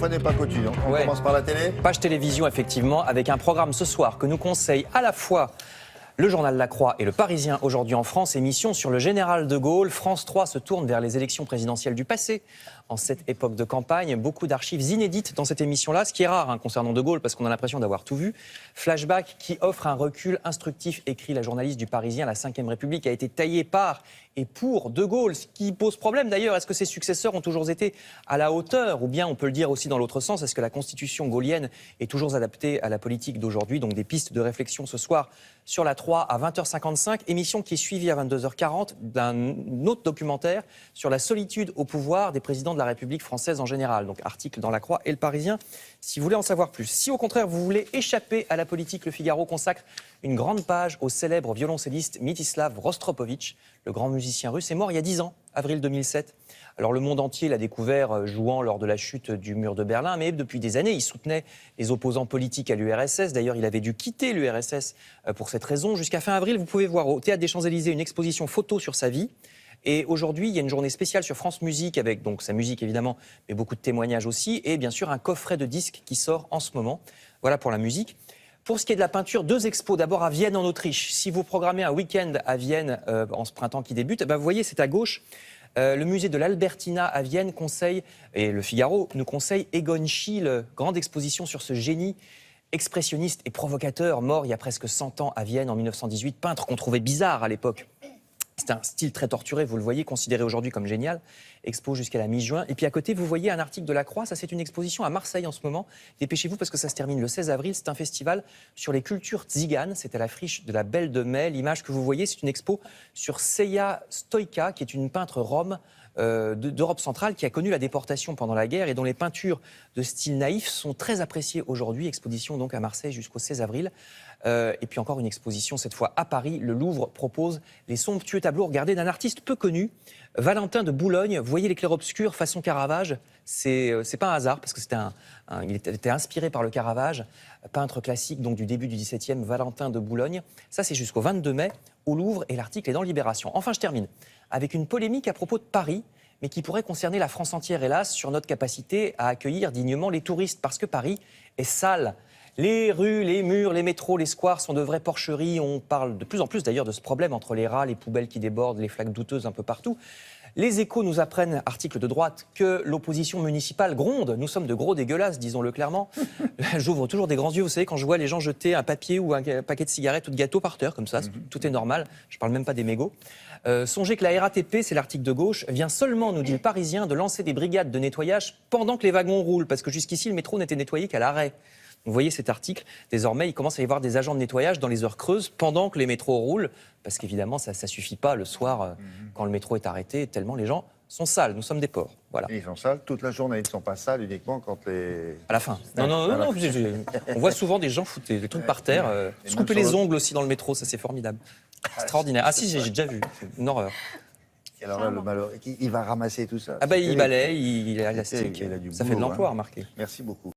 fois n'est pas coutume. On commence par la télé. Page télévision, effectivement, avec un programme ce soir que nous conseille à la fois le journal La Croix et le Parisien aujourd'hui en France, émission sur le général de Gaulle. France 3 se tourne vers les élections présidentielles du passé. En cette époque de campagne, beaucoup d'archives inédites dans cette émission-là, ce qui est rare concernant de Gaulle parce qu'on a l'impression d'avoir tout vu. Flashback qui offre un recul instructif, écrit la journaliste du Parisien. La Ve République a été taillée par et pour de Gaulle, ce qui pose problème d'ailleurs. Est-ce que ses successeurs ont toujours été à la hauteur? Ou bien on peut le dire aussi dans l'autre sens, est-ce que la constitution gaulienne est toujours adaptée à la politique d'aujourd'hui? Donc des pistes de réflexion ce soir sur la 3 à 20h55, émission qui est suivie à 22h40 d'un autre documentaire sur la solitude au pouvoir des présidents de la République française en général. Donc article dans La Croix et le Parisien si vous voulez en savoir plus. Si au contraire vous voulez échapper à la politique, le Figaro consacre une grande page au célèbre violoncelliste Mstislav Rostropovitch. Le grand musicien russe est mort il y a 10 ans, avril 2007. Alors le monde entier l'a découvert jouant lors de la chute du mur de Berlin, mais depuis des années, il soutenait les opposants politiques à l'URSS. D'ailleurs, il avait dû quitter l'URSS pour cette raison. Jusqu'à fin avril, vous pouvez voir au Théâtre des Champs-Élysées une exposition photo sur sa vie. Et aujourd'hui, il y a une journée spéciale sur France Musique, avec donc sa musique évidemment, mais beaucoup de témoignages aussi, et bien sûr un coffret de disques qui sort en ce moment. Voilà pour la musique. Pour ce qui est de la peinture, 2 expos. D'abord à Vienne en Autriche. Si vous programmez un week-end à Vienne en ce printemps qui débute, vous voyez, c'est à gauche. Le musée de l'Albertina à Vienne conseille, et le Figaro nous conseille, Egon Schiele, grande exposition sur ce génie expressionniste et provocateur, mort il y a presque 100 ans à Vienne en 1918, peintre qu'on trouvait bizarre à l'époque. C'est un style très torturé, vous le voyez, considéré aujourd'hui comme génial. Expo jusqu'à la mi-juin. Et puis à côté, vous voyez un article de La Croix. Ça, c'est une exposition à Marseille en ce moment. Dépêchez-vous parce que ça se termine le 16 avril. C'est un festival sur les cultures tziganes. C'est à la friche de la Belle de Mai. L'image que vous voyez, c'est une expo sur Seja Stojka, qui est une peintre rome d'Europe centrale qui a connu la déportation pendant la guerre et dont les peintures de style naïf sont très appréciées aujourd'hui. Exposition donc à Marseille jusqu'au 16 avril. Et puis encore une exposition, cette fois à Paris. Le Louvre propose les somptueux tableaux, regardez, d'un artiste peu connu, Valentin de Boulogne. Vous voyez les clairs-obscurs façon Caravage. C'est pas un hasard, parce que il était inspiré par le Caravage, peintre classique donc du début du XVIIe, Valentin de Boulogne. Ça, c'est jusqu'au 22 mai au Louvre, et l'article est dans Libération. Enfin, je termine avec une polémique à propos de Paris, mais qui pourrait concerner la France entière, hélas, sur notre capacité à accueillir dignement les touristes, parce que Paris est sale. Les rues, les murs, les métros, les squares sont de vraies porcheries. On parle de plus en plus d'ailleurs de ce problème entre les rats, les poubelles qui débordent, les flaques douteuses un peu partout. Les Échos nous apprennent, article de droite, que l'opposition municipale gronde. Nous sommes de gros dégueulasses, disons-le clairement. J'ouvre toujours des grands yeux, vous savez, quand je vois les gens jeter un papier ou un paquet de cigarettes ou de gâteaux par terre, comme ça, tout est normal. Je parle même pas des mégots. Songez que la RATP, c'est l'article de gauche, vient seulement, nous dit le Parisien, de lancer des brigades de nettoyage pendant que les wagons roulent, parce que jusqu'ici, le métro n'était nettoyé qu'à l'arrêt. Vous voyez cet article, désormais, il commence à y avoir des agents de nettoyage dans les heures creuses pendant que les métros roulent, parce qu'évidemment, ça ne suffit pas le soir quand le métro est arrêté, tellement les gens sont sales. Nous sommes des porcs. Voilà. Ils sont sales toute la journée, ils ne sont pas sales uniquement quand les... À la fin. Non, on voit souvent des gens foutre des trucs par terre, se couper les ongles aussi dans le métro, ça c'est formidable. Extraordinaire. Ah si, j'ai déjà vu, c'est une horreur. Et alors là, le malheur, il va ramasser tout ça. Ah bah il balaye, il est élastique, ça fait de l'emploi, remarquez. Merci beaucoup.